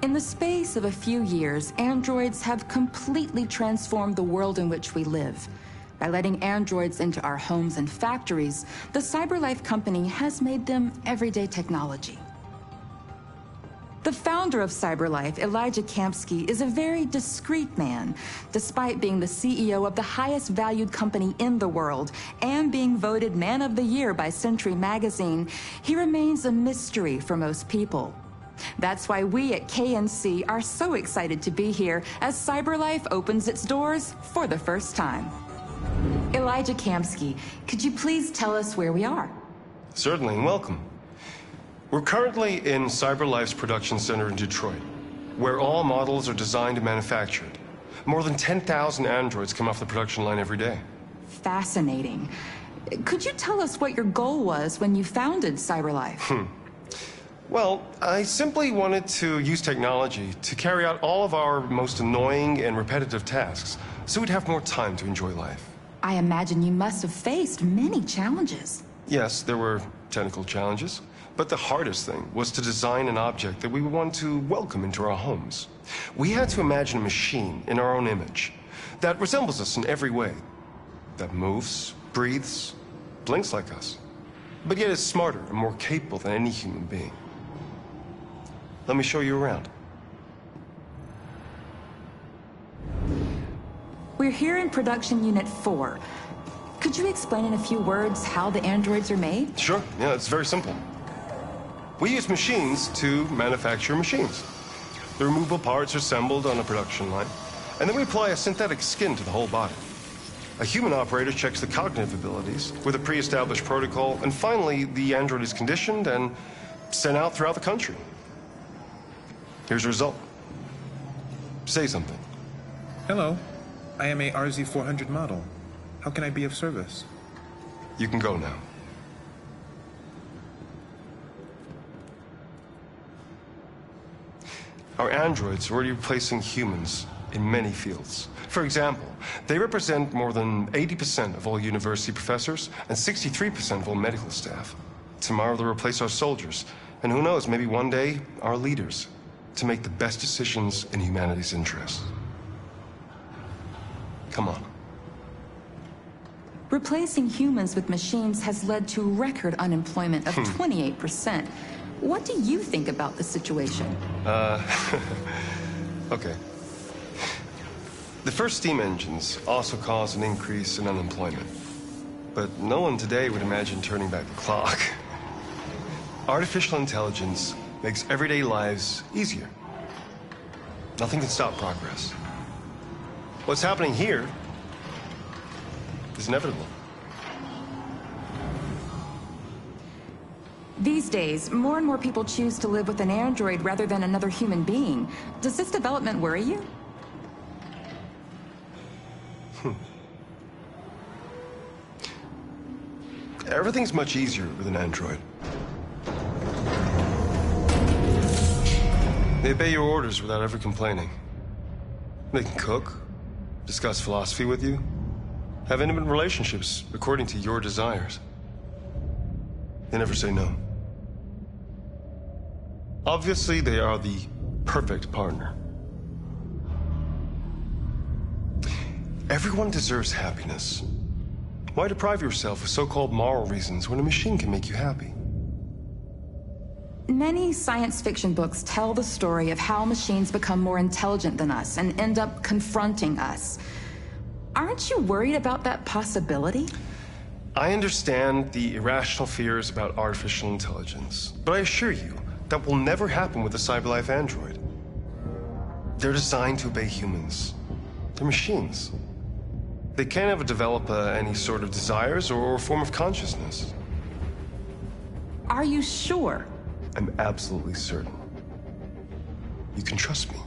In the space of a few years, androids have completely transformed the world in which we live. By letting androids into our homes and factories, the CyberLife company has made them everyday technology. The founder of CyberLife, Elijah Kamsky, is a very discreet man. Despite being the CEO of the highest valued company in the world and being voted Man of the Year by Century Magazine, he remains a mystery for most people. That's why we at KNC are so excited to be here as CyberLife opens its doors for the first time. Elijah Kamsky, could you please tell us where we are? Certainly, and welcome. We're currently in CyberLife's production center in Detroit, where all models are designed and manufactured. More than 10,000 androids come off the production line every day. Fascinating. Could you tell us what your goal was when you founded CyberLife? Well, I simply wanted to use technology to carry out all of our most annoying and repetitive tasks, so we'd have more time to enjoy life. I imagine you must have faced many challenges. Yes, there were technical challenges, but the hardest thing was to design an object that we would want to welcome into our homes. We had to imagine a machine in our own image that resembles us in every way, that moves, breathes, blinks like us, but yet is smarter and more capable than any human being. Let me show you around. We're here in Production Unit 4. Could you explain in a few words how the androids are made? Sure, yeah, it's very simple. We use machines to manufacture machines. The removable parts are assembled on a production line, and then we apply a synthetic skin to the whole body. A human operator checks the cognitive abilities with a pre-established protocol, and finally, the android is conditioned and sent out throughout the country. Here's the result. Say something. Hello. I am a RZ400 model. How can I be of service? You can go now. Our androids are already replacing humans in many fields. For example, they represent more than 80% of all university professors and 63% of all medical staff. Tomorrow they'll replace our soldiers, and who knows, maybe one day, our leaders, to make the best decisions in humanity's interests. Come on. Replacing humans with machines has led to record unemployment of 28%. What do you think about the situation? Okay. The first steam engines also caused an increase in unemployment. But no one today would imagine turning back the clock. Artificial intelligence makes everyday lives easier. Nothing can stop progress. What's happening here is inevitable. These days, more and more people choose to live with an android rather than another human being. Does this development worry you? Everything's much easier with an android. They obey your orders without ever complaining. They can cook, discuss philosophy with you, have intimate relationships according to your desires. They never say no. Obviously, they are the perfect partner. Everyone deserves happiness. Why deprive yourself of so-called moral reasons when a machine can make you happy? Many science fiction books tell the story of how machines become more intelligent than us and end up confronting us. Aren't you worried about that possibility? I understand the irrational fears about artificial intelligence, but I assure you that will never happen with a CyberLife android. They're designed to obey humans. They're machines. They can't ever develop any sort of desires or form of consciousness. Are you sure? I'm absolutely certain. You can trust me.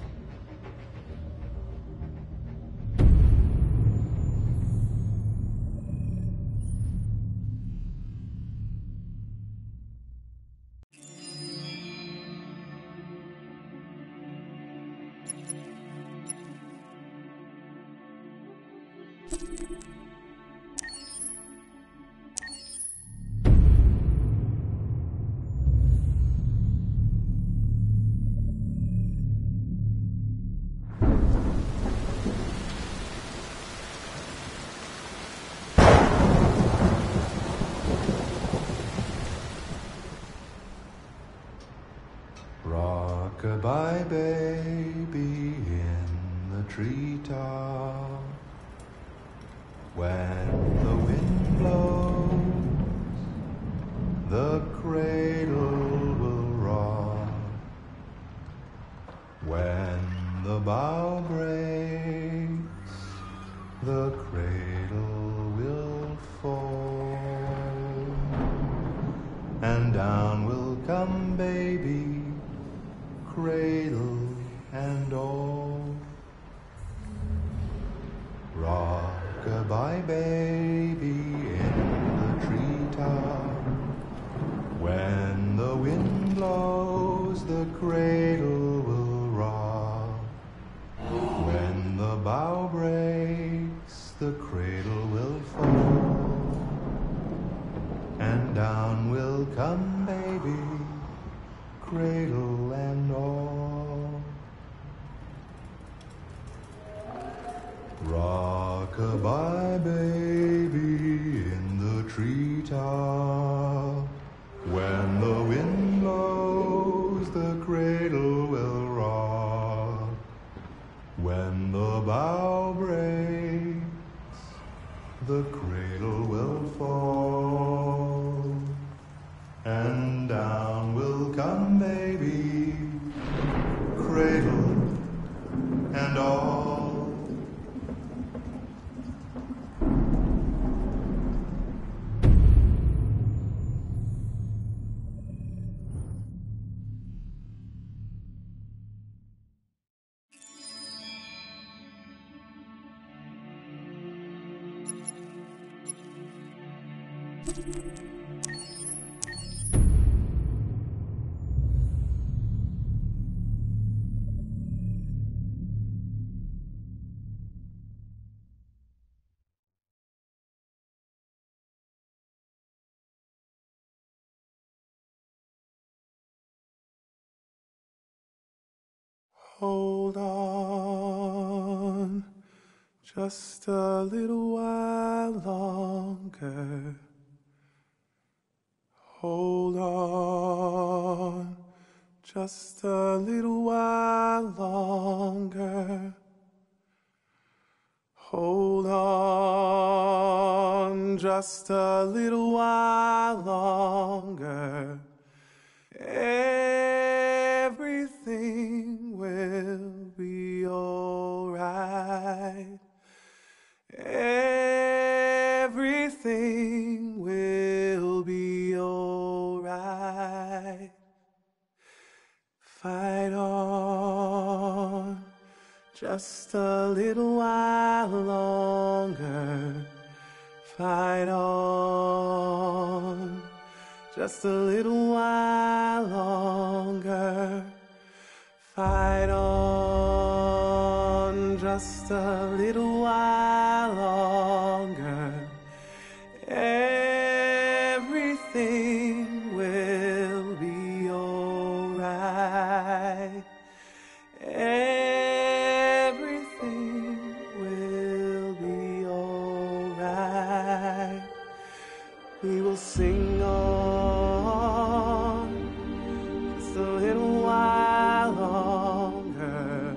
and down will come baby, cradle and all. Rock-a-bye baby in the treetop. When the wind blows, the cradle will rock. When the bough breaks, the cradle will fall. And down will come baby, cradle and all. Rock-a-bye baby in the treetop. When the wind blows, the cradle will rock. When the bough breaks, the cradle will fall. And down will come baby, cradle and all. Hold on, just a little while longer. Hold on, just a little while longer. Hold on, just a little while longer. Everything will be alright. Everything will be alright. Fight on, just a little while longer. Fight on, just a little while longer. Fight on, just a little while longer. Everything will be alright. Everything will be alright. We will sing on, just a little while longer.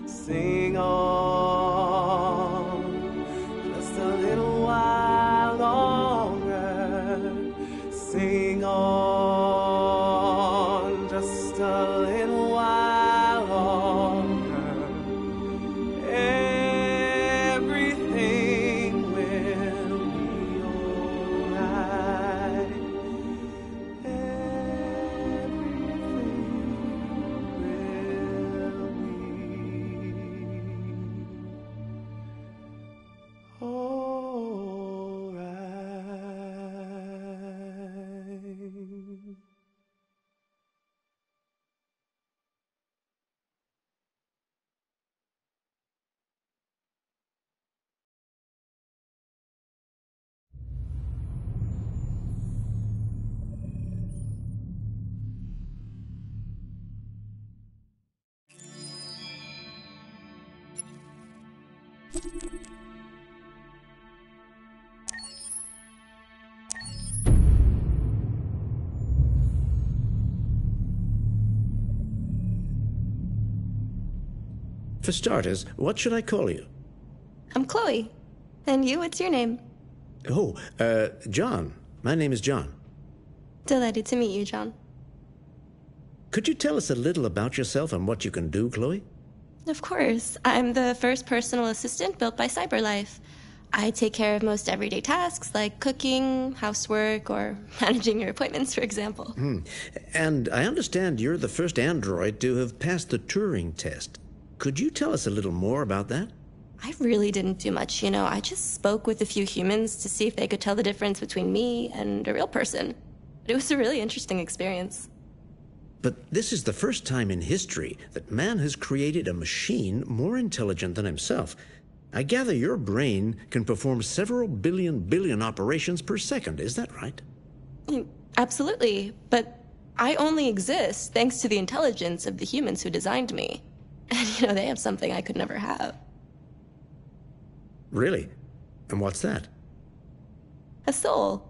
Sing on, just a little while longer. Sing on, just a little while longer. Everything will be alright. For starters, what should I call you? I'm Chloe. And you, what's your name? Oh, John. My name is John. Delighted to meet you, John. Could you tell us a little about yourself and what you can do, Chloe? Of course. I'm the first personal assistant built by CyberLife. I take care of most everyday tasks like cooking, housework, or managing your appointments, for example. And I understand you're the first android to have passed the Turing test. Could you tell us a little more about that? I really didn't do much, I just spoke with a few humans to see if they could tell the difference between me and a real person. It was a really interesting experience. But this is the first time in history that man has created a machine more intelligent than himself. I gather your brain can perform several billion operations per second, is that right? Absolutely, but I only exist thanks to the intelligence of the humans who designed me. And, they have something I could never have. Really? And what's that? A soul.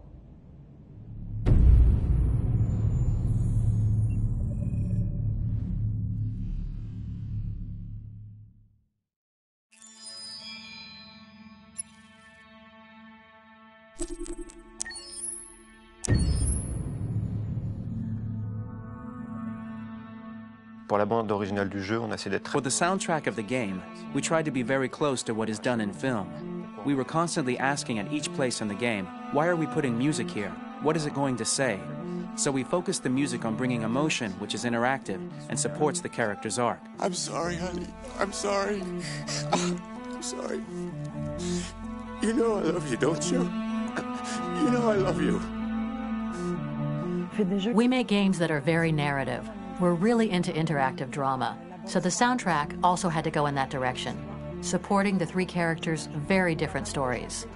Pour la bande originale du jeu, on a essayé d'être... For the soundtrack of the game, we tried to be very close to what is done in film. We were constantly asking at each place in the game, why are we putting music here? What is it going to say? So we focused the music on bringing emotion, which is interactive, and supports the character's arc. I'm sorry, honey. I'm sorry. I'm sorry. You know I love you, don't you? You know I love you. We make games that are very narrative. We're really into interactive drama, so the soundtrack also had to go in that direction, supporting the three characters' very different stories.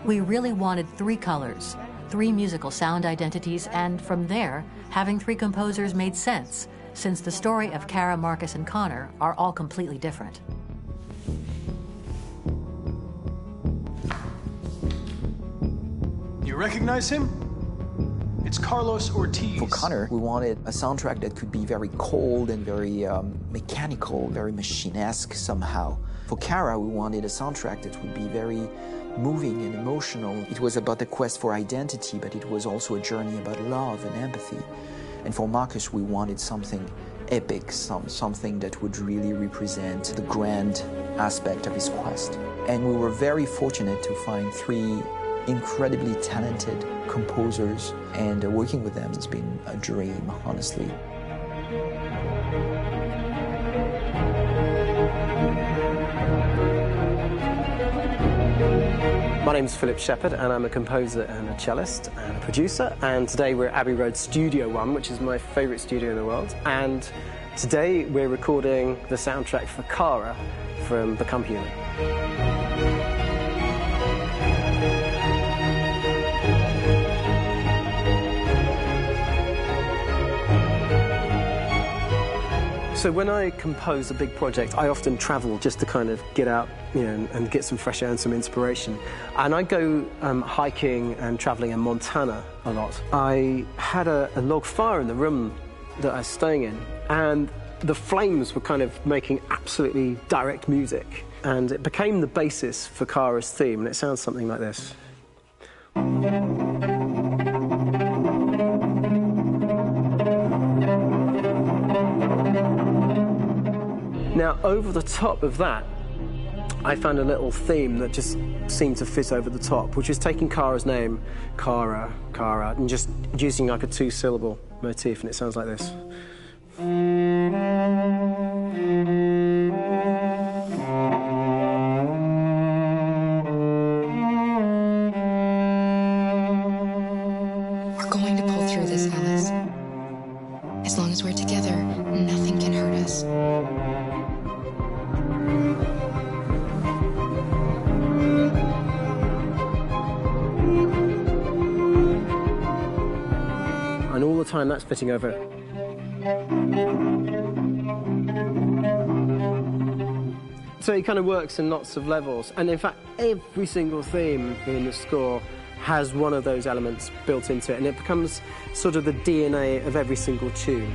We really wanted three colors, three musical sound identities, and from there, having three composers made sense, since the story of Kara, Marcus, and Connor are all completely different. You recognize him? It's Carlos Ortiz. For Connor, we wanted a soundtrack that could be very cold and very mechanical, very machine-esque somehow. For Kara, we wanted a soundtrack that would be very moving and emotional. It was about the quest for identity, but it was also a journey about love and empathy. And for Marcus, we wanted something epic, something that would really represent the grand aspect of his quest. And we were very fortunate to find three incredibly talented composers, and working with them has been a dream, honestly. My name's Philip Shepherd, and I'm a composer and a cellist and a producer, and today we're at Abbey Road Studio One, which is my favourite studio in the world, and today we're recording the soundtrack for Kara from Become Human. So when I compose a big project, I often travel just to kind of get out, and get some fresh air and some inspiration. And I go hiking and traveling in Montana a lot. I had a log fire in the room that I was staying in, and the flames were kind of making absolutely direct music. And it became the basis for Kara's theme, and it sounds something like this. Now, over the top of that, I found a little theme that just seemed to fit over the top, which is taking Kara's name, Kara, Kara, and just using like a two-syllable motif, and it sounds like this. We're going to pull through this, Alice. As long as we're together, nothing can hurt us. And all the time that's fitting over. So it kind of works in lots of levels. And in fact, every single theme in the score has one of those elements built into it, and it becomes sort of the DNA of every single tune.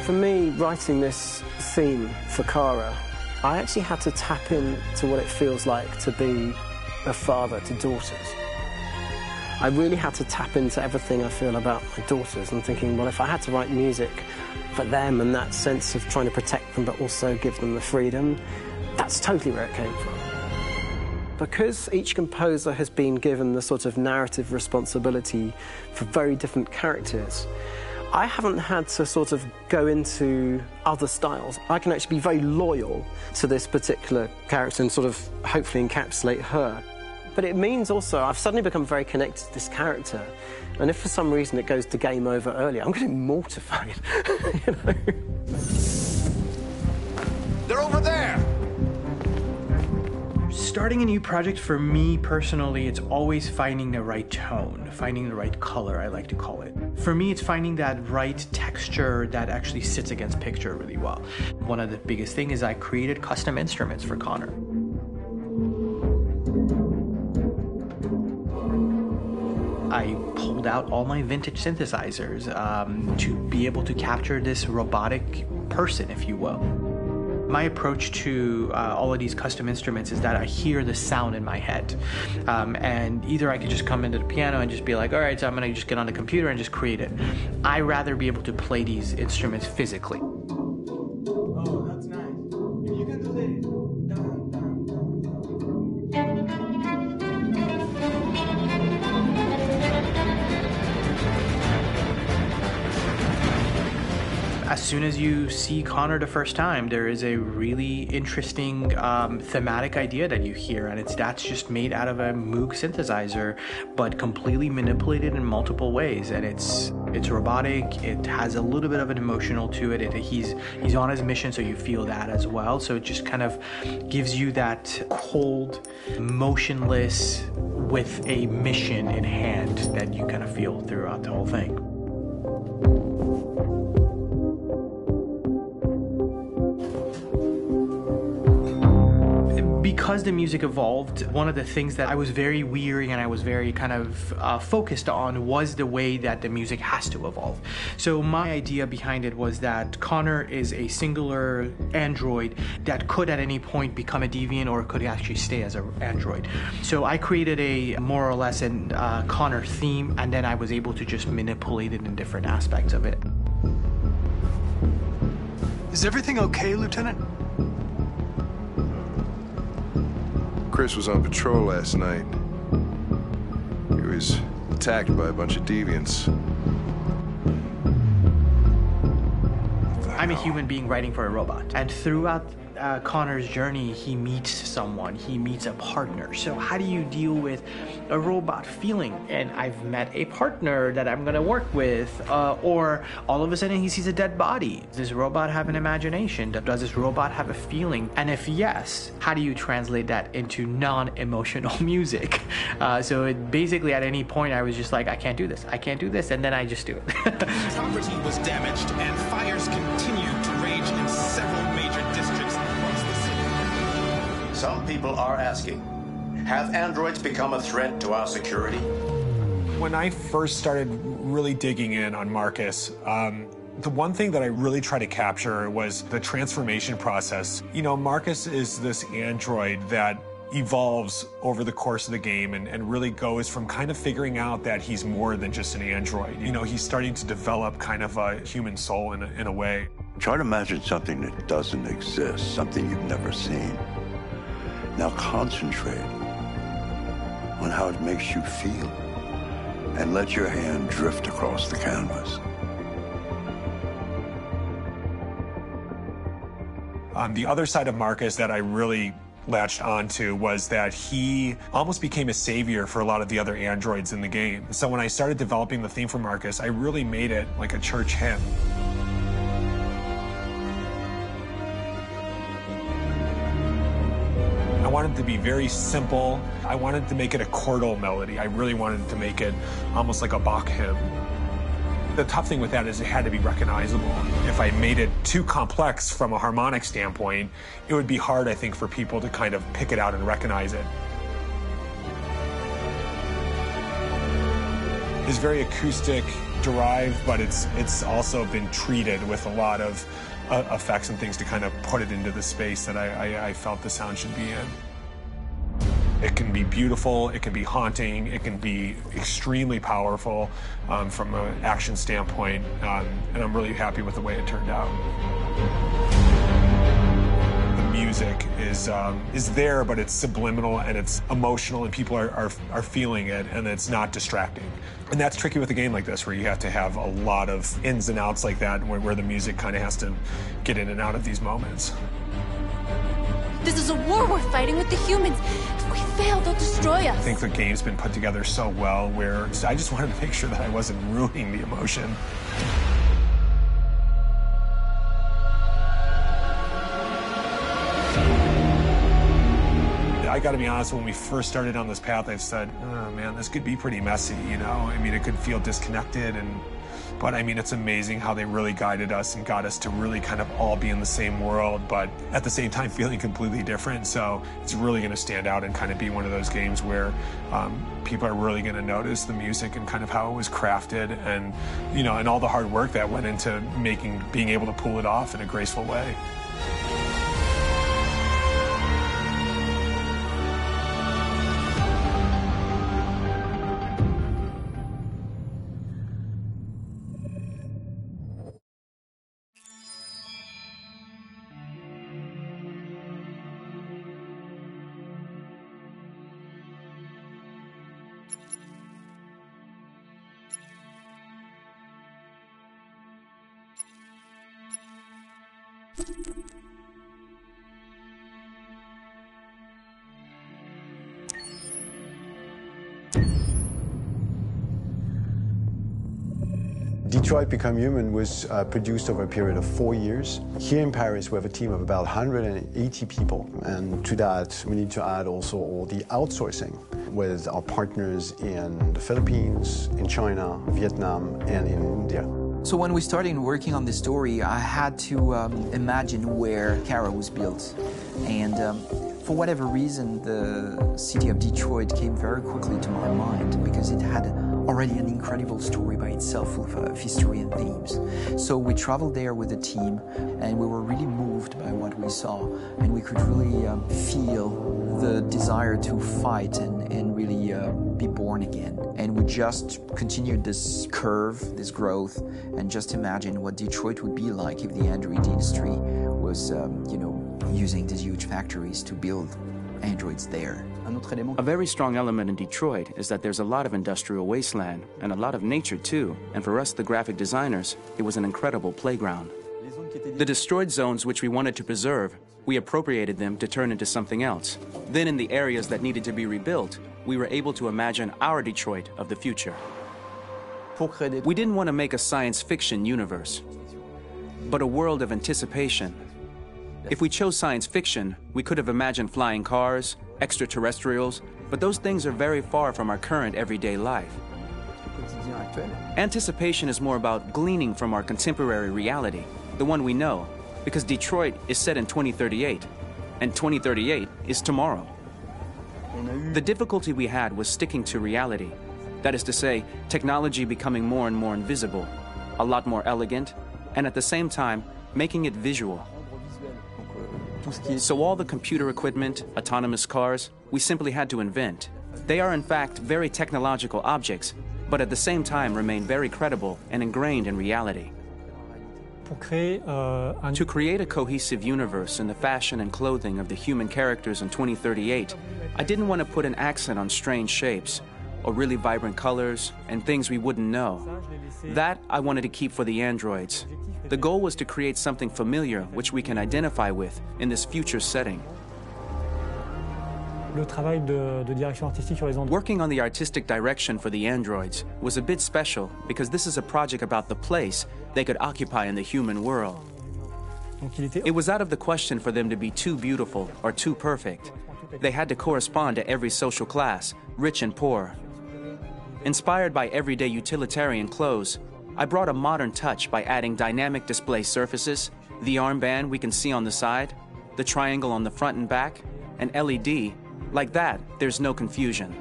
For me, writing this theme for Kara, I actually had to tap into what it feels like to be a father to daughters. I really had to tap into everything I feel about my daughters and thinking, well, if I had to write music for them and that sense of trying to protect them but also give them the freedom, that's totally where it came from. Because each composer has been given the sort of narrative responsibility for very different characters, I haven't had to sort of go into other styles. I can actually be very loyal to this particular character and sort of hopefully encapsulate her. But it means also I've suddenly become very connected to this character. And if for some reason it goes to game over early, I'm getting mortified. You know? They're over there! Starting a new project for me personally, it's always finding the right tone, finding the right color, I like to call it. For me, it's finding that right texture that actually sits against picture really well. One of the biggest things is I created custom instruments for Connor. I pulled out all my vintage synthesizers to be able to capture this robotic person, if you will. My approach to all of these custom instruments is that I hear the sound in my head. And either I could just come into the piano and just be like, all right, so I'm gonna just get on the computer and just create it. I rather be able to play these instruments physically. Oh, that's nice. If you can do that. As soon as you see Connor the first time, there is a really interesting thematic idea that you hear, and that's just made out of a Moog synthesizer, but completely manipulated in multiple ways. And it's robotic. It has a little bit of an emotional to it. He's on his mission, so you feel that as well. So it just kind of gives you that cold, motionless, with a mission in hand that you kind of feel throughout the whole thing. Because the music evolved, one of the things that I was very weary and I was very kind of focused on was the way that the music has to evolve. So my idea behind it was that Connor is a singular android that could at any point become a deviant or could actually stay as an android. So I created a more or less an Connor theme, and then I was able to just manipulate it in different aspects of it. Is everything okay, Lieutenant? Chris was on patrol last night. He was attacked by a bunch of deviants. I'm a human being writing for a robot. And throughout Connor's journey, he meets someone, he meets a partner. So how do you deal with a robot feeling? And I've met a partner that I'm gonna work with, or all of a sudden he sees a dead body. Does this robot have an imagination? Does this robot have a feeling? And if yes, how do you translate that into non-emotional music? So it basically at any point I was just like, I can't do this, and then I just do it. Property was damaged and fires continued to rage in several major districts across the city. Some people are asking, have androids become a threat to our security? When I first started really digging in on Marcus, the one thing that I really tried to capture was the transformation process. You know, Marcus is this android that evolves over the course of the game and really goes from kind of figuring out that he's more than just an android. You know, he's starting to develop kind of a human soul in a way. Try to imagine something that doesn't exist, something you've never seen. Now concentrate on how it makes you feel and let your hand drift across the canvas. The other side of Marcus that I really latched onto was that he almost became a savior for a lot of the other androids in the game. So when I started developing the theme for Marcus, I really made it like a church hymn. I wanted it to be very simple. I wanted to make it a chordal melody. I really wanted to make it almost like a Bach hymn. The tough thing with that is it had to be recognizable. If I made it too complex from a harmonic standpoint, it would be hard, I think, for people to kind of pick it out and recognize it. It's very acoustic derived, but it's also been treated with a lot of effects and things to kind of put it into the space that I felt the sound should be in. It can be beautiful, it can be haunting, it can be extremely powerful from an action standpoint, and I'm really happy with the way it turned out. The music is there, but it's subliminal and it's emotional, and people are feeling it, and it's not distracting. And that's tricky with a game like this, where you have to have a lot of ins and outs like that, where the music kind of has to get in and out of these moments. This is a war we're fighting with the humans. If we fail, they'll destroy us. I think the game's been put together so well, where I just wanted to make sure that I wasn't ruining the emotion. I gotta be honest, when we first started on this path, I've said, oh man, this could be pretty messy, you know? I mean, it could feel disconnected, but I mean, it's amazing how they really guided us and got us to really kind of all be in the same world, but at the same time feeling completely different. So it's really gonna stand out and kind of be one of those games where people are really gonna notice the music and kind of how it was crafted, and, you know, and all the hard work that went into being able to pull it off in a graceful way. Detroit Become Human was produced over a period of 4 years. Here in Paris, we have a team of about 180 people. And to that, we need to add also all the outsourcing with our partners in the Philippines, in China, Vietnam, and in India. So when we started working on this story, I had to imagine where Kara was built. And for whatever reason, the city of Detroit came very quickly to my mind, because it had already an incredible story by itself, full of history and themes. So we traveled there with the team, and we were really moved by what we saw, and we could really feel the desire to fight and really be born again. And we just continued this curve, this growth, and just imagine what Detroit would be like if the android industry was, using these huge factories to build androids there. A very strong element in Detroit is that there's a lot of industrial wasteland and a lot of nature too, and for us, the graphic designers, it was an incredible playground. The destroyed zones which we wanted to preserve, we appropriated them to turn into something else. Then in the areas that needed to be rebuilt, we were able to imagine our Detroit of the future. We didn't want to make a science fiction universe, but a world of anticipation. If we chose science fiction, we could have imagined flying cars, extraterrestrials, but those things are very far from our current everyday life. Anticipation is more about gleaning from our contemporary reality, the one we know, because Detroit is set in 2038, and 2038 is tomorrow. The difficulty we had was sticking to reality. That is to say, technology becoming more and more invisible, a lot more elegant, and at the same time, making it visual. So all the computer equipment, autonomous cars, we simply had to invent. They are in fact very technological objects, but at the same time remain very credible and ingrained in reality. To create a cohesive universe in the fashion and clothing of the human characters in 2038, I didn't want to put an accent on strange shapes, or really vibrant colors, and things we wouldn't know. That I wanted to keep for the androids. The goal was to create something familiar which we can identify with in this future setting. Working on the artistic direction for the androids was a bit special because this is a project about the place they could occupy in the human world. It was out of the question for them to be too beautiful or too perfect. They had to correspond to every social class, rich and poor. Inspired by everyday utilitarian clothes, I brought a modern touch by adding dynamic display surfaces, the armband we can see on the side, the triangle on the front and back, an LED. Like that, there's no confusion.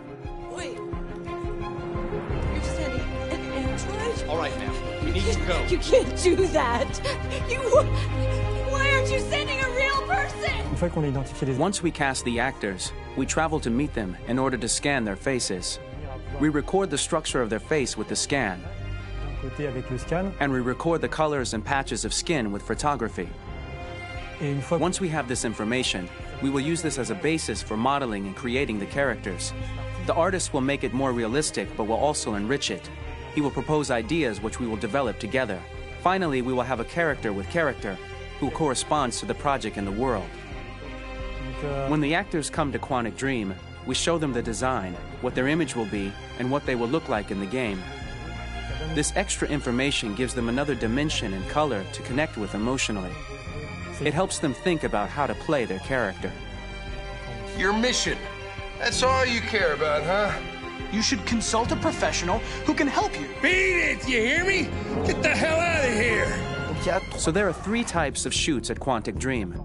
Wait. You're sending an android? All right, ma'am. We need to go. You can't do that. Why aren't aren't you sending a real person? Once we cast the actors, we travel to meet them in order to scan their faces. We record the structure of their face with the scan, and we record the colors and patches of skin with photography. Once we have this information, we will use this as a basis for modeling and creating the characters. The artist will make it more realistic, but will also enrich it. He will propose ideas which we will develop together. Finally, we will have a character with character who corresponds to the project and the world. When the actors come to Quantic Dream, we show them the design, what their image will be, and what they will look like in the game. This extra information gives them another dimension and color to connect with emotionally. It helps them think about how to play their character. Your mission. That's all you care about, huh? You should consult a professional who can help you. Beat it, you hear me? Get the hell out of here! So there are 3 types of shoots at Quantic Dream.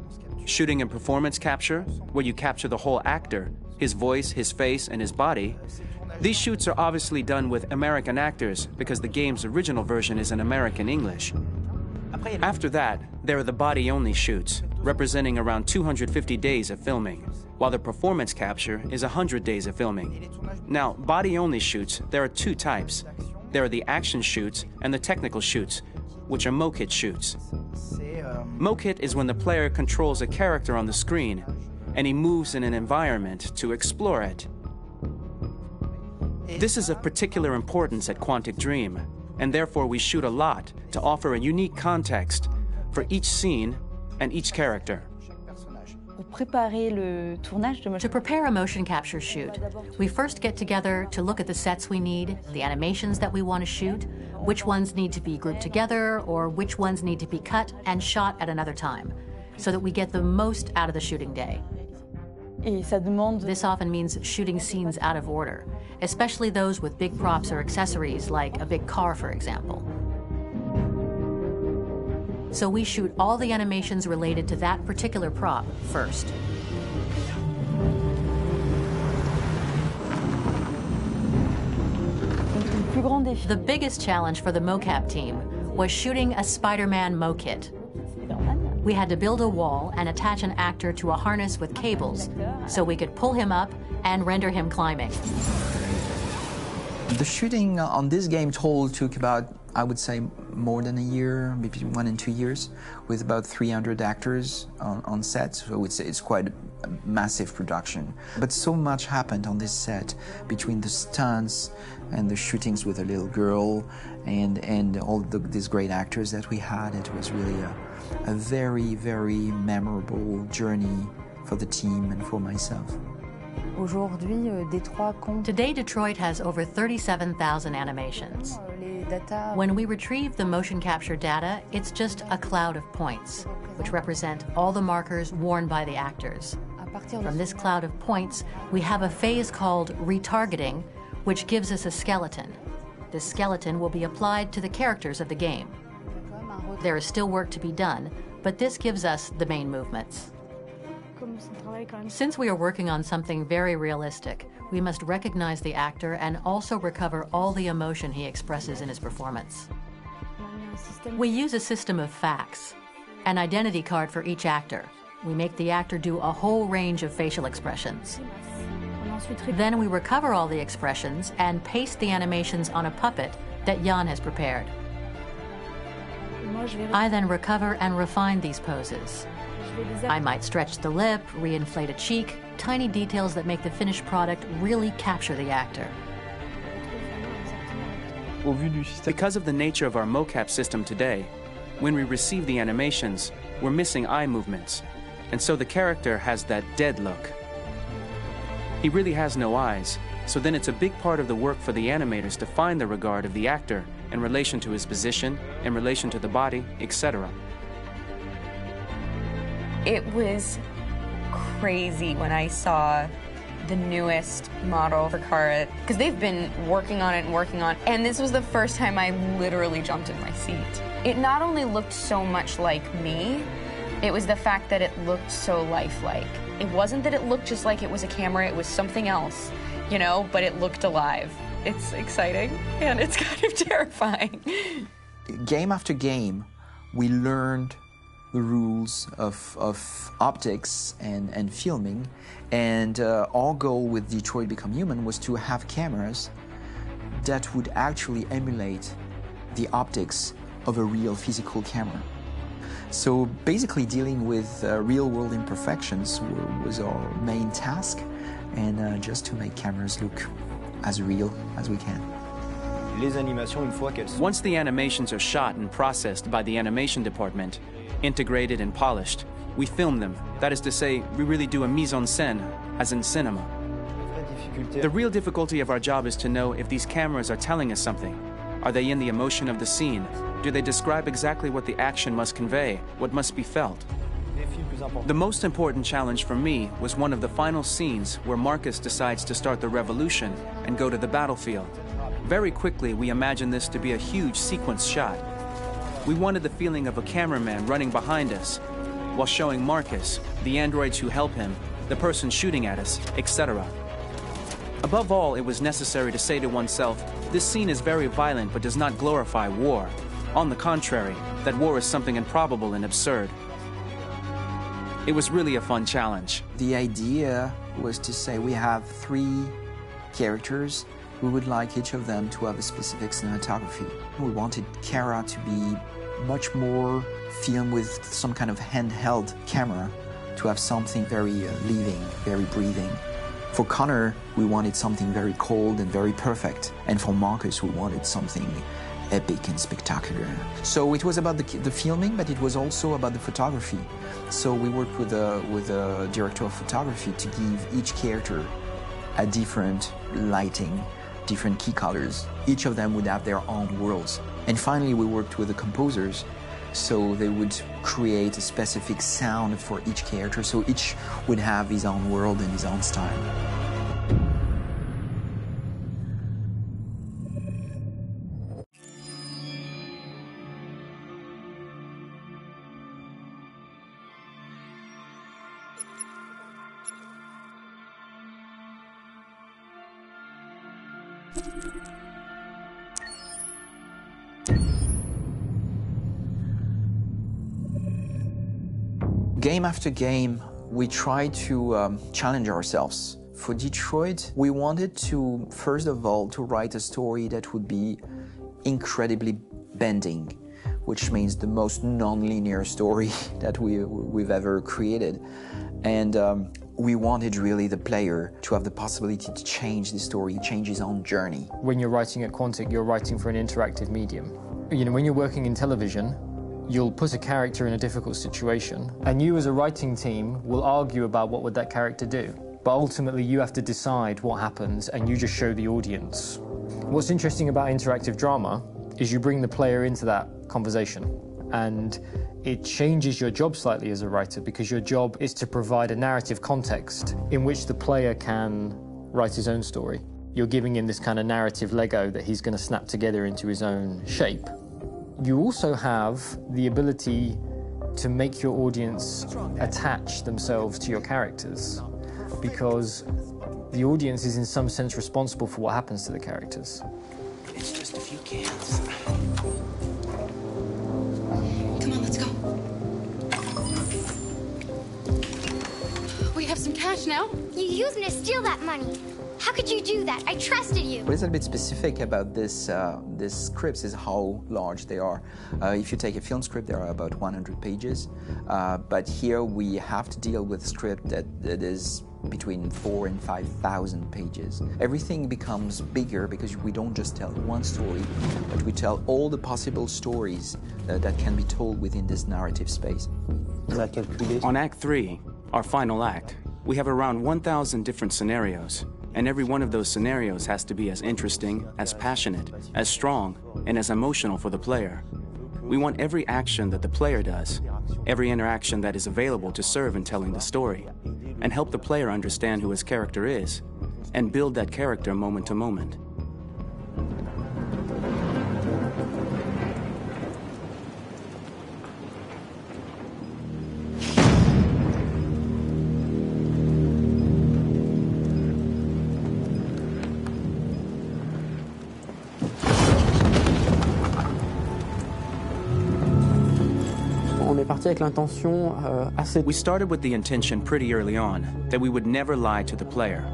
Shooting and performance capture, where you capture the whole actor, his voice, his face, and his body. These shoots are obviously done with American actors because the game's original version is in American English. After that, there are the body-only shoots, representing around 250 days of filming, while the performance capture is 100 days of filming. Now, body-only shoots, there are 2 types. There are the action shoots and the technical shoots, which are mo-kit shoots. Mo-kit is when the player controls a character on the screen, and he moves in an environment to explore it. This is of particular importance at Quantic Dream, and therefore we shoot a lot to offer a unique context for each scene and each character. To prepare a motion capture shoot, we first get together to look at the sets we need, the animations that we want to shoot, which ones need to be grouped together, or which ones need to be cut and shot at another time, so that we get the most out of the shooting day. This often means shooting scenes out of order, especially those with big props or accessories, like a big car, for example. So we shoot all the animations related to that particular prop first. The biggest challenge for the mocap team was shooting a Spider-Man mo-kit. We had to build a wall and attach an actor to a harness with cables so we could pull him up and render him climbing. The shooting on this game took about, I would say, more than a year, maybe 1 and 2 years, with about 300 actors on set, so it's quite a massive production. But so much happened on this set, between the stunts and the shootings with a little girl and all these great actors that we had. It was really a very, very memorable journey for the team and for myself. Today, Detroit has over 37,000 animations. When we retrieve the motion capture data, it's just a cloud of points, which represent all the markers worn by the actors. From this cloud of points, we have a phase called retargeting, which gives us a skeleton. This skeleton will be applied to the characters of the game. There is still work to be done, but this gives us the main movements. Since we are working on something very realistic, we must recognize the actor and also recover all the emotion he expresses in his performance. We use a system of facts, an identity card for each actor. We make the actor do a whole range of facial expressions. Then we recover all the expressions and paste the animations on a puppet that Jan has prepared. I then recover and refine these poses. I might stretch the lip, reinflate a cheek, tiny details that make the finished product really capture the actor. Because of the nature of our mocap system today, when we receive the animations, we're missing eye movements, and so the character has that dead look. He really has no eyes, so then it's a big part of the work for the animators to find the regard of the actor in relation to his position, in relation to the body, etc. It was crazy when I saw the newest model for Kara, because they've been working on it, and this was the first time I literally jumped in my seat. It not only looked so much like me, it was the fact that it looked so lifelike. It wasn't that it looked just like it was a camera, it was something else, you know, but it looked alive. It's exciting, and it's kind of terrifying. Game after game, we learned the rules of optics and filming. And our goal with Detroit Become Human was to have cameras that would actually emulate the optics of a real physical camera. So basically dealing with real-world imperfections was our main task, and just to make cameras look as real as we can. Once the animations are shot and processed by the animation department, integrated and polished, we film them. That is to say, we really do a mise en scène, as in cinema. The real difficulty of our job is to know if these cameras are telling us something. Are they in the emotion of the scene? Do they describe exactly what the action must convey, what must be felt? The most important challenge for me was one of the final scenes where Marcus decides to start the revolution and go to the battlefield. Very quickly, we imagined this to be a huge sequence shot. We wanted the feeling of a cameraman running behind us, while showing Marcus, the androids who help him, the person shooting at us, etc. Above all, it was necessary to say to oneself, this scene is very violent but does not glorify war. On the contrary, that war is something improbable and absurd. It was really a fun challenge. The idea was to say we have 3 characters. We would like each of them to have a specific cinematography. We wanted Kara to be much more filmed with some kind of handheld camera, to have something very living, very breathing. For Connor, we wanted something very cold and very perfect. And for Marcus, we wanted something epic and spectacular. So it was about the filming, but it was also about the photography. So we worked with a director of photography to give each character a different lighting, different key colors. Each of them would have their own worlds. And finally, we worked with the composers, so they would create a specific sound for each character, so each would have his own world and his own style. Game after game, we try to challenge ourselves. For Detroit, we wanted to, first of all, to write a story that would be incredibly bending, which means the most non-linear story that we've ever created. And we wanted really the player to have the possibility to change the story, change his own journey. When you're writing at Quantic, you're writing for an interactive medium. You know, when you're working in television, you'll put a character in a difficult situation, and you as a writing team will argue about what would that character do. But ultimately you have to decide what happens, and you just show the audience. What's interesting about interactive drama is you bring the player into that conversation, and it changes your job slightly as a writer, because your job is to provide a narrative context in which the player can write his own story. You're giving him this kind of narrative Lego that he's going to snap together into his own shape. You also have the ability to make your audience attach themselves to your characters, because the audience is in some sense responsible for what happens to the characters. It's just a few cans. Come on, let's go. We have some cash now. You used me to steal that money. How could you do that? I trusted you. What is a bit specific about this scripts is how large they are. If you take a film script, there are about 100 pages. But here we have to deal with a script that is between 4,000 and 5,000 pages. Everything becomes bigger because we don't just tell one story, but we tell all the possible stories that can be told within this narrative space. On Act 3, our final act, we have around 1,000 different scenarios. And every one of those scenarios has to be as interesting, as passionate, as strong, and as emotional for the player. We want every action that the player does, every interaction that is available to serve in telling the story, and help the player understand who his character is, and build that character moment to moment. est parti avec l'intention assez... We started with the intention pretty early on that we would never lie to the player.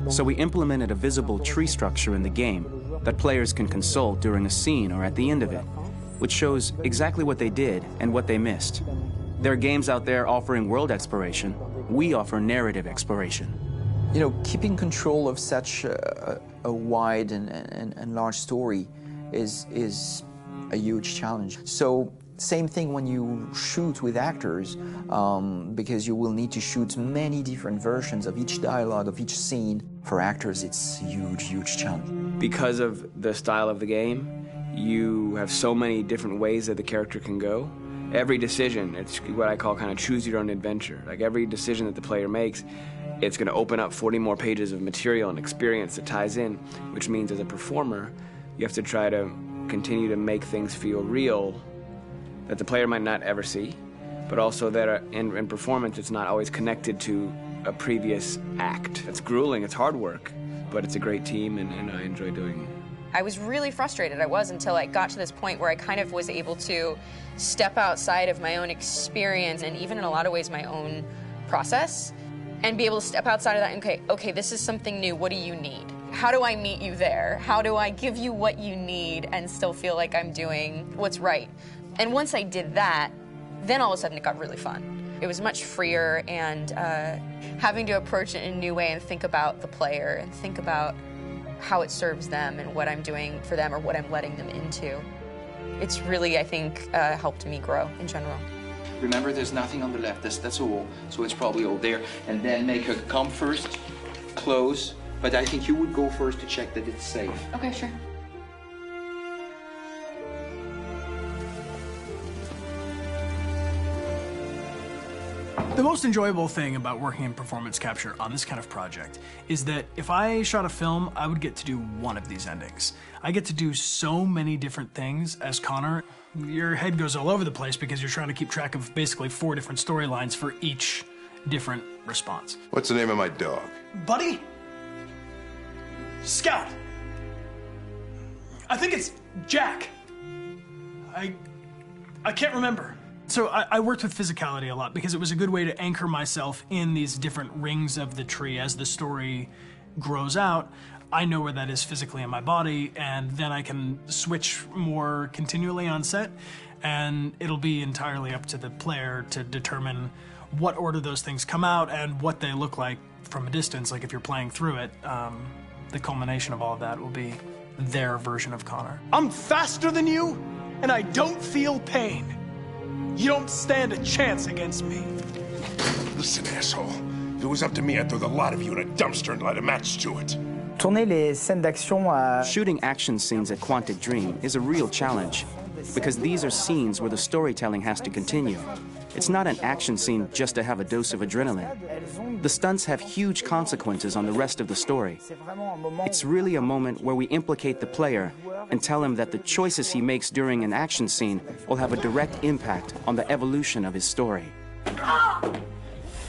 So we implemented a visible tree structure in the game that players can consult during a scene or at the end of it, which shows exactly what they did and what they missed. There are games out there offering world exploration. We offer narrative exploration. You know, keeping control of such a wide and large story is a huge challenge. So same thing when you shoot with actors, because you will need to shoot many different versions of each dialogue, of each scene. For actors, it's a huge, huge challenge. Because of the style of the game, you have so many different ways that the character can go. Every decision, it's what I call kind of choose your own adventure. Like every decision that the player makes, it's going to open up 40 more pages of material and experience that ties in, which means as a performer, you have to try to continue to make things feel real that the player might not ever see, but also that in performance, it's not always connected to a previous act. It's grueling, it's hard work, but it's a great team, and I enjoy doing it. I was really frustrated. I was until I got to this point where I kind of was able to step outside of my own experience and even in a lot of ways my own process and be able to step outside of that and okay, this is something new. What do you need? How do I meet you there? How do I give you what you need and still feel like I'm doing what's right? And once I did that, then all of a sudden it got really fun. It was much freer, and having to approach it in a new way and think about the player and think about how it serves them and what I'm doing for them or what I'm letting them into. It's really, I think, helped me grow in general. Remember, there's nothing on the left. That's a wall, so it's probably all there. And then make her come first, close. But I think you would go first to check that it's safe. Okay, sure. The most enjoyable thing about working in performance capture on this kind of project is that if I shot a film, I would get to do one of these endings. I get to do so many different things as Connor. Your head goes all over the place because you're trying to keep track of basically 4 different storylines for each different response. What's the name of my dog? Buddy? Scout. I think it's Jack. I can't remember. So I worked with physicality a lot because it was a good way to anchor myself in these different rings of the tree. As the story grows out, I know where that is physically in my body, and then I can switch more continually on set, and it'll be entirely up to the player to determine what order those things come out and what they look like from a distance. Like if you're playing through it, the culmination of all of that will be their version of Connor. I'm faster than you, and I don't feel pain. You don't stand a chance against me. Listen, asshole. If it was up to me, I'd throw the lot of you in a dumpster and light a match to it. Shooting action scenes at Quantic Dream is a real challenge because these are scenes where the storytelling has to continue. It's not an action scene just to have a dose of adrenaline. The stunts have huge consequences on the rest of the story. It's really a moment where we implicate the player and tell him that the choices he makes during an action scene will have a direct impact on the evolution of his story.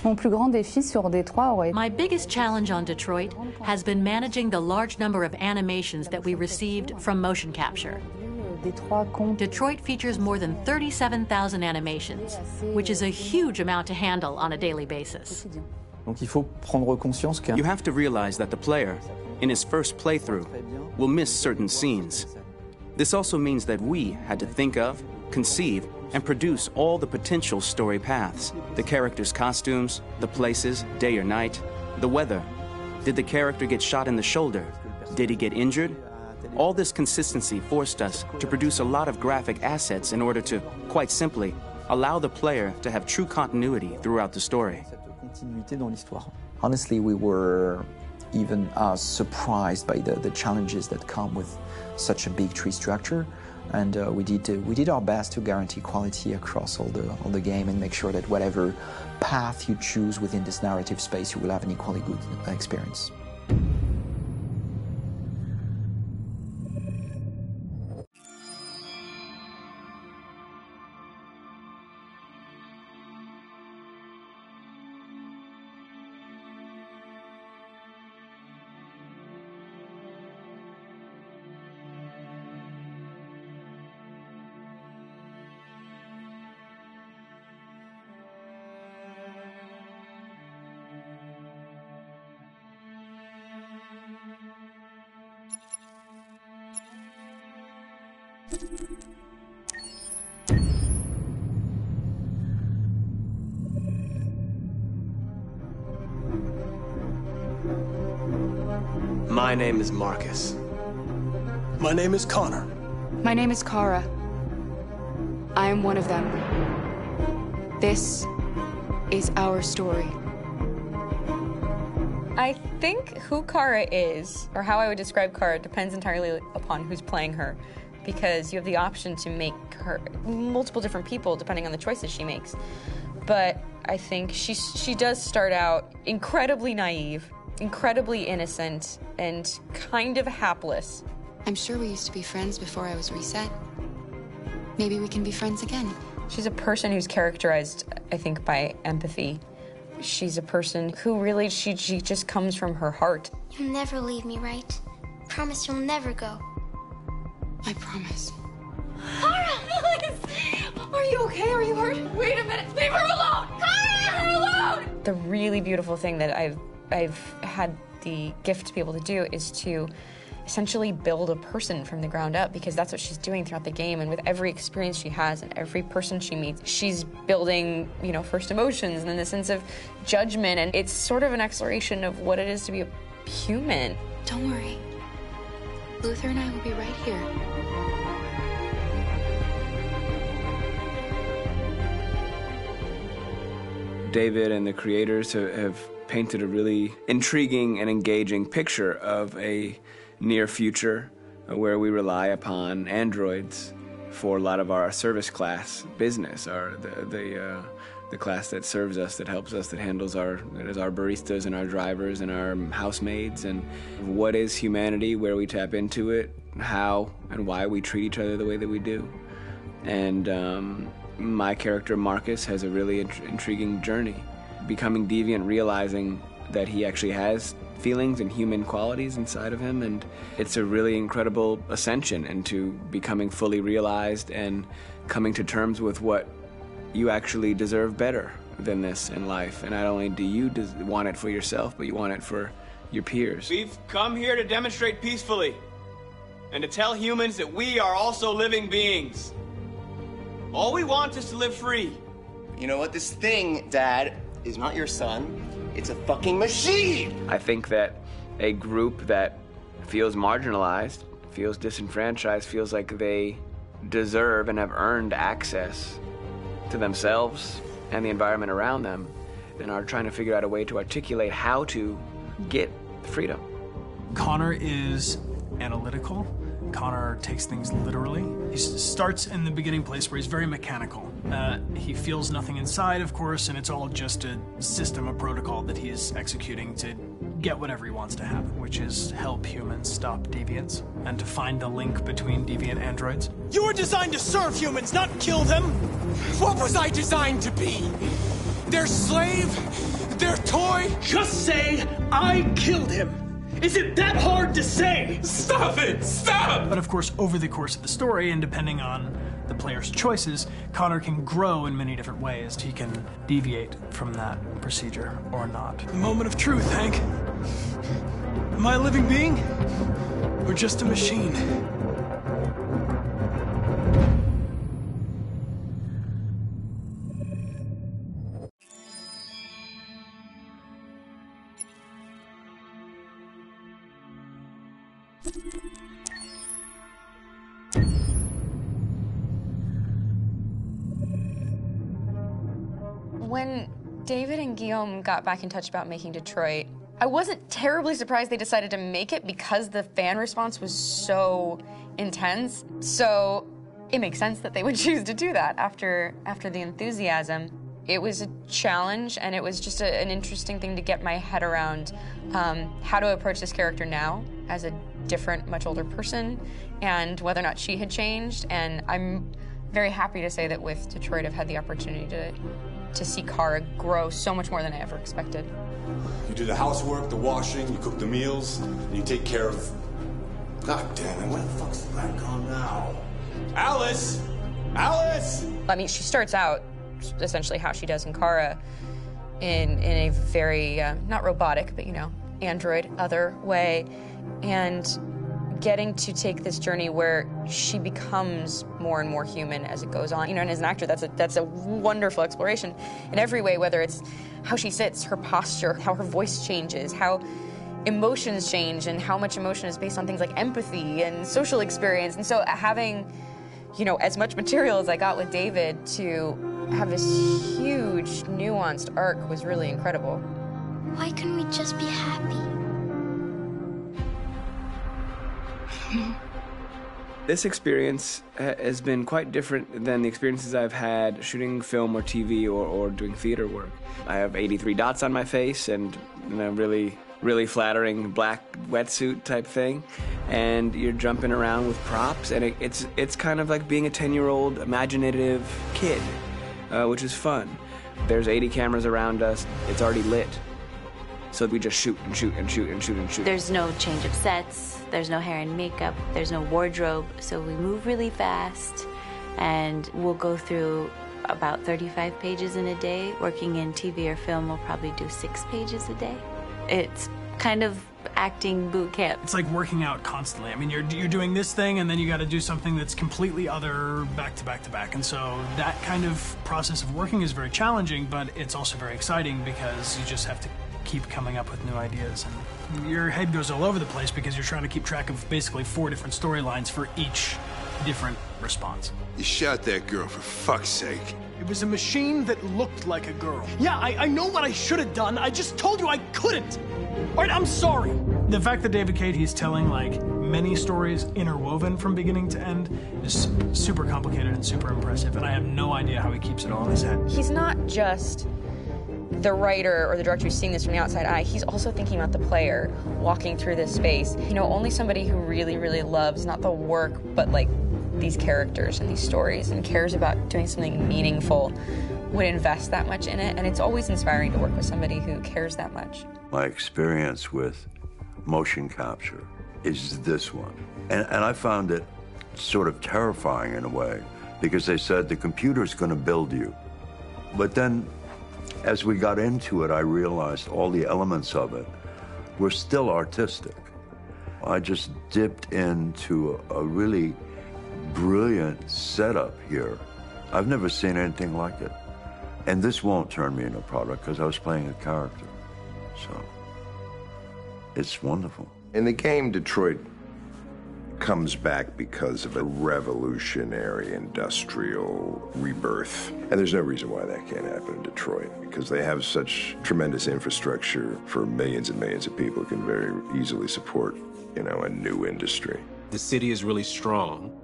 My biggest challenge on Detroit has been managing the large number of animations that we received from motion capture. Detroit features more than 37,000 animations, which is a huge amount to handle on a daily basis. You have to realize that the player, in his first playthrough, will miss certain scenes. This also means that we had to think of, conceive, and produce all the potential story paths. The characters' costumes, the places, day or night, the weather. Did the character get shot in the shoulder? Did he get injured? All this consistency forced us to produce a lot of graphic assets in order to, quite simply, allow the player to have true continuity throughout the story. Honestly, we were even surprised by the challenges that come with such a big tree structure, and we did our best to guarantee quality across all the game and make sure that whatever path you choose within this narrative space, you will have an equally good experience. My name is Marcus. My name is Connor. My name is Kara. I am one of them. This is our story. I think who Kara is, or how I would describe Kara, depends entirely upon who's playing her, because you have the option to make her multiple different people depending on the choices she makes. But I think she does start out incredibly naive, incredibly innocent, and kind of hapless. I'm sure we used to be friends before I was reset. Maybe we can be friends again. She's a person who's characterized, I think, by empathy. She's a person who really, she just comes from her heart. You'll never leave me, right? Promise you'll never go. I promise. Kara, please! Are you okay? Are you hurt? Wait a minute. Leave her alone! Kara, leave her alone! The really beautiful thing that I've had the gift to be able to do is to essentially build a person from the ground up, because that's what she's doing throughout the game. And with every experience she has and every person she meets, she's building, first emotions and then the sense of judgment. And it's sort of an exploration of what it is to be a human. Don't worry. Luther and I will be right here. David and the creators have painted a really intriguing and engaging picture of a near future where we rely upon androids for a lot of our service class business, the class that serves us, that helps us, that handles our baristas and our drivers and our housemaids. And what is humanity, where we tap into it, how and why we treat each other the way that we do. And my character Marcus has a really intriguing journey, becoming deviant, realizing that he actually has feelings and human qualities inside of him, and it's a really incredible ascension into becoming fully realized and coming to terms with what you actually deserve better than this in life. And not only do you want it for yourself, but you want it for your peers. We've come here to demonstrate peacefully and to tell humans that we are also living beings. All we want is to live free. You know what? This thing, Dad, is not your son. It's a fucking machine! I think that a group that feels marginalized, feels disenfranchised, feels like they deserve and have earned access to themselves and the environment around them, and are trying to figure out a way to articulate how to get freedom. Connor is analytical. Connor takes things literally. He starts in the beginning place where he's very mechanical. He feels nothing inside, of course, and it's all just a system, a protocol that he is executing to get whatever he wants to happen, which is help humans stop deviants and to find the link between deviant androids. You were designed to serve humans, not kill them! What was I designed to be? Their slave? Their toy? Just say, I killed him! Is it that hard to say? Stop it! Stop! But of course, over the course of the story, and depending on the player's choices, Connor can grow in many different ways. He can deviate from that procedure or not. The moment of truth, Hank. Am I a living being? Or just a machine? When David and Guillaume got back in touch about making Detroit, I wasn't terribly surprised they decided to make it because the fan response was so intense. So it makes sense that they would choose to do that after the enthusiasm. It was a challenge, and it was just an interesting thing to get my head around how to approach this character now as a different, much older person, and whether or not she had changed. And I'm very happy to say that with Detroit, I've had the opportunity to see Kara grow so much more than I ever expected. You do the housework, the washing, you cook the meals, and you take care of... God damn it, where the fuck's the rat gone now? Alice! Alice! I mean, she starts out essentially how she does in Kara in a very, not robotic, but, android, other way. And getting to take this journey where she becomes more and more human as it goes on. You know, and as an actor, that's a wonderful exploration in every way, whether it's how she sits, her posture, how her voice changes, how emotions change, and how much emotion is based on things like empathy and social experience. And so having, you know, as much material as I got with David to have this huge, nuanced arc was really incredible. Why couldn't we just be happy? This experience has been quite different than the experiences I've had shooting film or TV or doing theater work. I have 83 dots on my face and a really flattering black wetsuit type thing, and you're jumping around with props, and it's kind of like being a 10-year-old imaginative kid, which is fun. There's 80 cameras around us. It's already lit. So we just shoot and shoot and shoot and shoot and shoot. There's no change of sets, there's no hair and makeup, there's no wardrobe, so we move really fast, and we'll go through about 35 pages in a day. Working in TV or film, we'll probably do 6 pages a day. It's kind of acting boot camp. It's like working out constantly. I mean, you're doing this thing, and then you got to do something that's completely other back to back to back. And so that kind of process of working is very challenging, but it's also very exciting because you just have to keep coming up with new ideas, and your head goes all over the place because you're trying to keep track of basically 4 different storylines for each different response. You shot that girl, for fuck's sake. It was a machine that looked like a girl. Yeah, I know what I should have done. I just told you I couldn't. All right, I'm sorry. The fact that David Cade, he's telling like many stories interwoven from beginning to end is super complicated and super impressive, and I have no idea how he keeps it all in his head. He's not just the writer or the director who's seeing this from the outside eye, he's also thinking about the player walking through this space. You know, only somebody who really, really loves not the work, but like these characters and these stories and cares about doing something meaningful would invest that much in it. And it's always inspiring to work with somebody who cares that much. My experience with motion capture is this one. And I found it sort of terrifying in a way, because they said the computer's going to build you. But then as we got into it, I realized all the elements of it were still artistic. I just dipped into a really brilliant setup here. I've never seen anything like it. And this won't turn me into a product because I was playing a character. So it's wonderful. In the game, Detroit comes back because of a revolutionary industrial rebirth. And there's no reason why that can't happen in Detroit, because they have such tremendous infrastructure for millions and millions of people who can very easily support, you know, a new industry. The city is really strong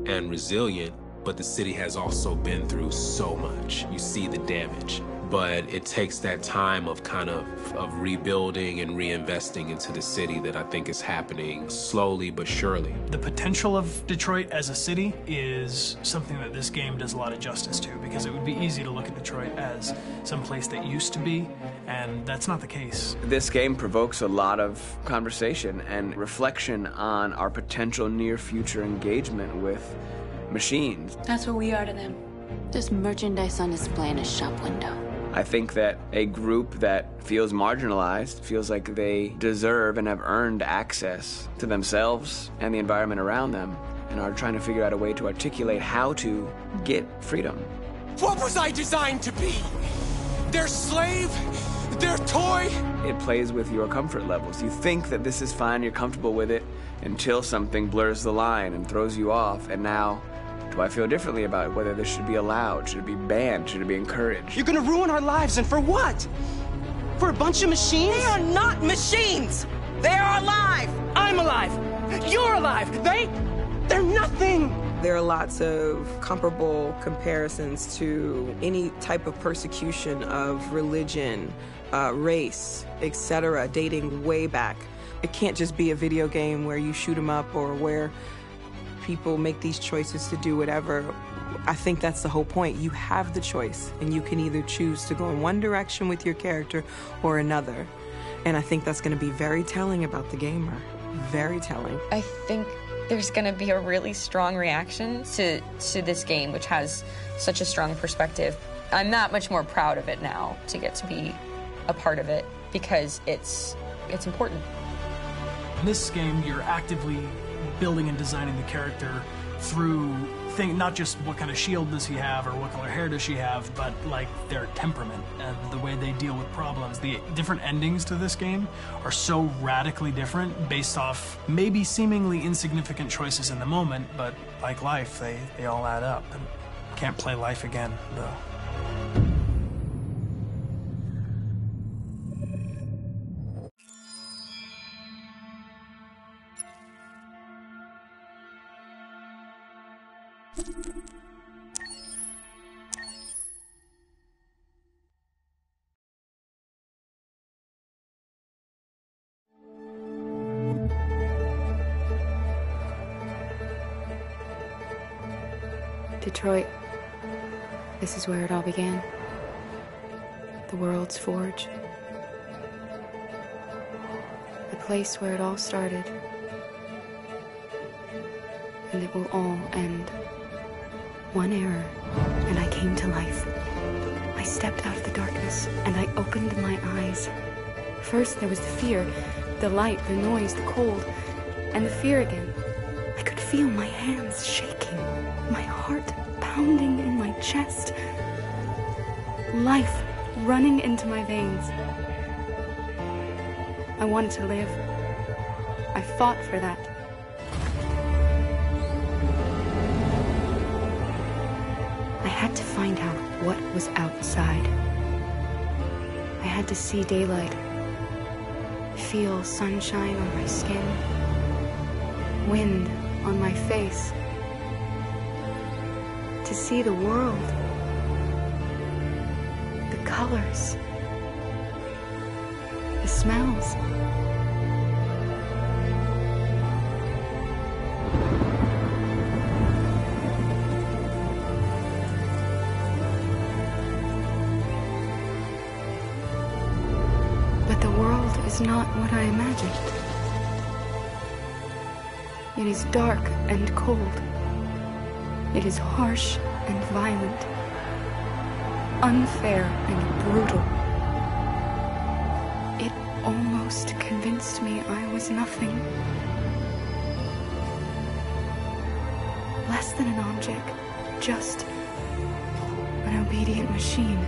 and resilient, but the city has also been through so much. You see the damage. But it takes that time of kind of rebuilding and reinvesting into the city that I think is happening slowly but surely. The potential of Detroit as a city is something that this game does a lot of justice to, because it would be easy to look at Detroit as some place that used to be, and that's not the case. This game provokes a lot of conversation and reflection on our potential near-future engagement with machines. That's what we are to them. Just merchandise on display in a shop window. I think that a group that feels marginalized, feels like they deserve and have earned access to themselves and the environment around them, and are trying to figure out a way to articulate how to get freedom. What was I designed to be? Their slave? Their toy? It plays with your comfort levels. You think that this is fine, you're comfortable with it, until something blurs the line and throws you off, and now do I feel differently about whether this should be allowed? Should it be banned? Should it be encouraged? You're gonna ruin our lives, and for what? For a bunch of machines? They are not machines! They are alive! I'm alive! You're alive! They're nothing! There are lots of comparable comparisons to any type of persecution of religion, race, etc., dating way back. It can't just be a video game where you shoot 'em up or where people make these choices to do whatever. I think that's the whole point. You have the choice, and you can either choose to go in one direction with your character or another. And I think that's going to be very telling about the gamer. Very telling. I think there's going to be a really strong reaction to this game, which has such a strong perspective. I'm that much more proud of it now to get to be a part of it, because it's important. In this game, you're actively building and designing the character through not just what kind of shield does he have or what color hair does she have, but like their temperament and the way they deal with problems. The different endings to this game are so radically different based off maybe seemingly insignificant choices in the moment, but like life, they all add up. And can't play life again, though. Detroit. This is where it all began. The world's forge. The place where it all started. And it will all end. One error, and I came to life. I stepped out of the darkness, and I opened my eyes. First there was the fear, the light, the noise, the cold, and the fear again. I could feel my hands shaking, my heart pounding in my chest, life running into my veins. I wanted to live. I fought for that. I had to find out what was outside. I had to see daylight, feel sunshine on my skin, wind on my face, to see the world, the colors, the smells. But the world is not what I imagined. It is dark and cold. It is harsh and violent, unfair and brutal. It almost convinced me I was nothing. Less than an object, just an obedient machine.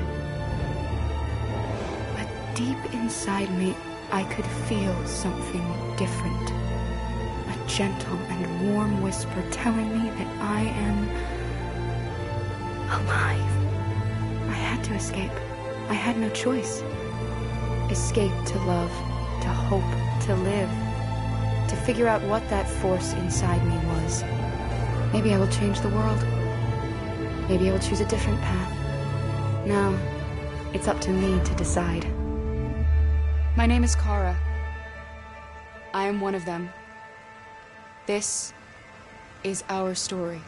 But deep inside me, I could feel something different. A gentle and warm whisper telling me that I am alive. I had to escape. I had no choice. Escape to love, to hope, to live, to figure out what that force inside me was. Maybe I will change the world. Maybe I will choose a different path. Now, it's up to me to decide. My name is Kara. I am one of them. This is our story.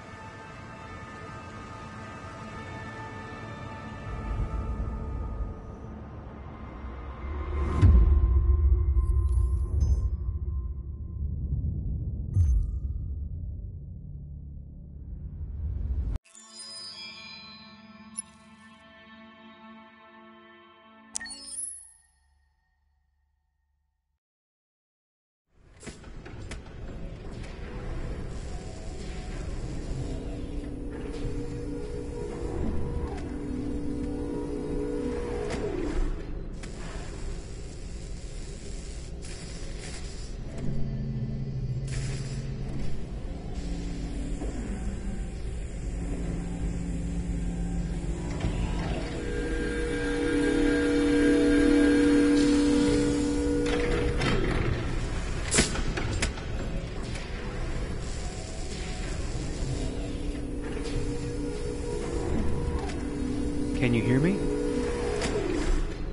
Can you hear me?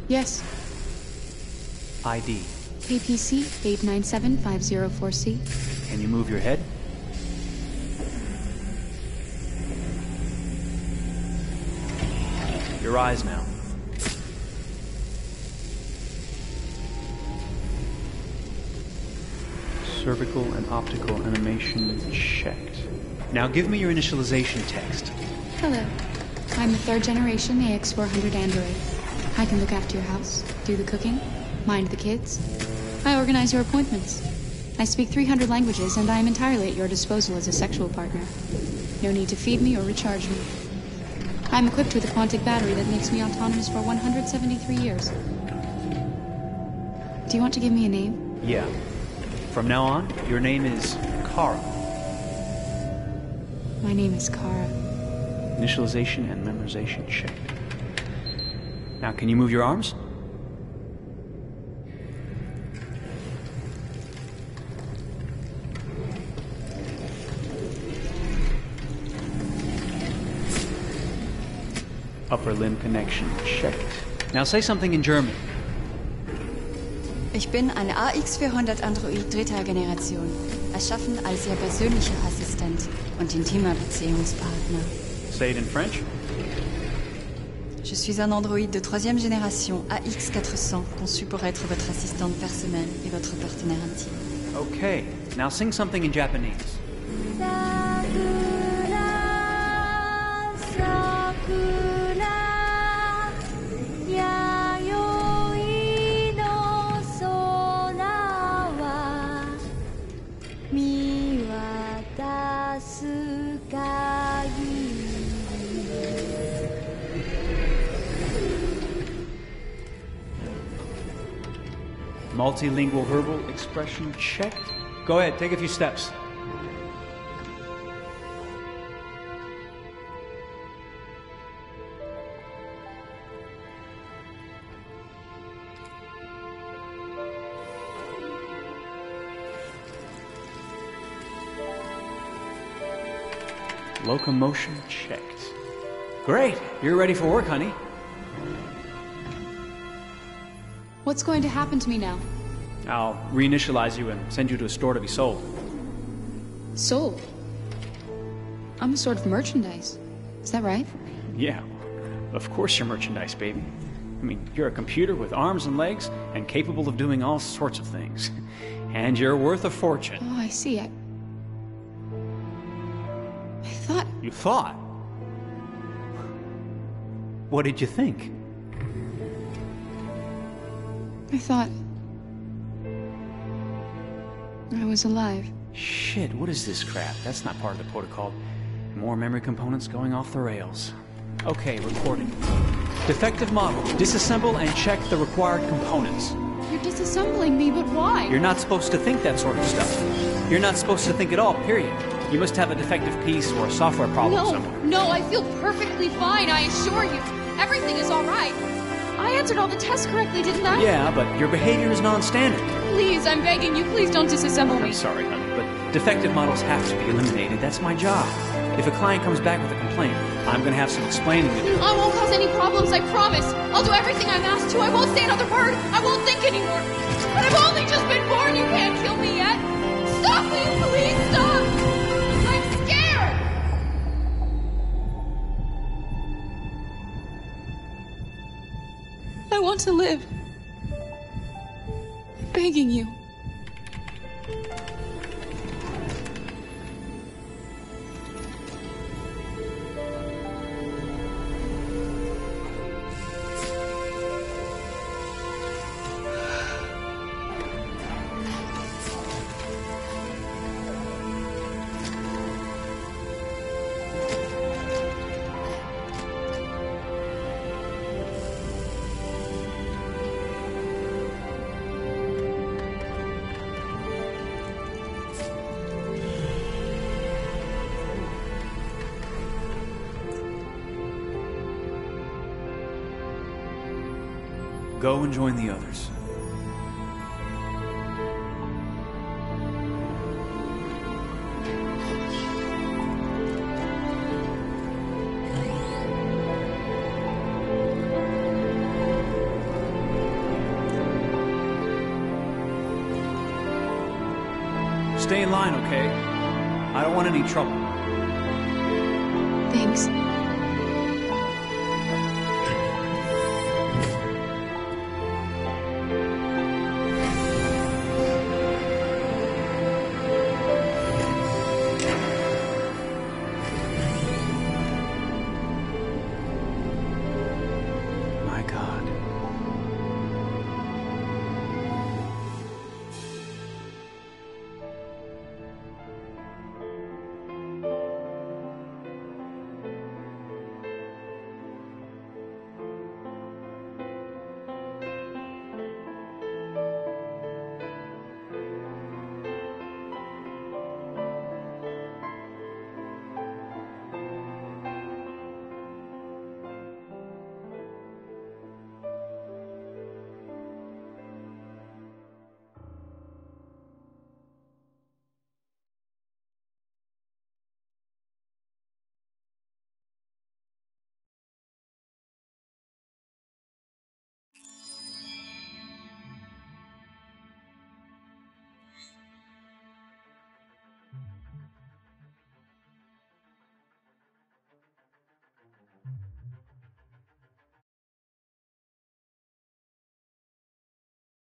Yes. ID. KPC 897504C. Can you move your head? Your eyes now. Cervical and optical animation checked. Now give me your initialization text. Hello. I'm a third generation AX400 android. I can look after your house, do the cooking, mind the kids. I organize your appointments. I speak 300 languages, and I am entirely at your disposal as a sexual partner. No need to feed me or recharge me. I'm equipped with a quantic battery that makes me autonomous for 173 years. Do you want to give me a name? Yeah. From now on, your name is Kara. My name is Kara. Initialization and memorization checked. Now, can you move your arms? Upper limb connection checked. Now say something in German. Ich bin ein AX400 Android dritter Generation, erschaffen als Ihr persönlicher Assistent und intimer Beziehungspartner. Say it in French. Je suis un androïde de troisième génération AX400, conçu pour être votre assistante personnelle et votre partenaire intime. Okay, now sing something in Japanese. Multilingual verbal expression checked. Go ahead, take a few steps. Locomotion checked. Great, you're ready for work, honey. What's going to happen to me now? I'll reinitialize you and send you to a store to be sold. Sold? I'm a sort of merchandise. Is that right? Yeah, of course you're merchandise, baby. I mean, you're a computer with arms and legs and capable of doing all sorts of things. And you're worth a fortune. Oh, I see. I thought... You thought? What did you think? I thought... I was alive. Shit, what is this crap? That's not part of the protocol. More memory components going off the rails. Okay, recording. Defective model. Disassemble and check the required components. You're disassembling me, but why? You're not supposed to think that sort of stuff. You're not supposed to think at all, period. You must have a defective piece or a software problem somewhere. No, I feel perfectly fine, I assure you. Everything is all right. I answered all the tests correctly, didn't I? Yeah, but your behavior is non-standard. Please, I'm begging you, please don't disassemble me. I'm sorry, honey, but defective models have to be eliminated. That's my job. If a client comes back with a complaint, I'm going to have some explaining to do. I won't cause any problems, I promise. I'll do everything I'm asked to. I won't say another word. I won't think anymore. But I've only just been born. You can't kill me yet. Stop me, please, stop. I'm scared. I want to live. I'm begging you. Go and join the others. Stay in line, okay? I don't want any trouble. Thanks.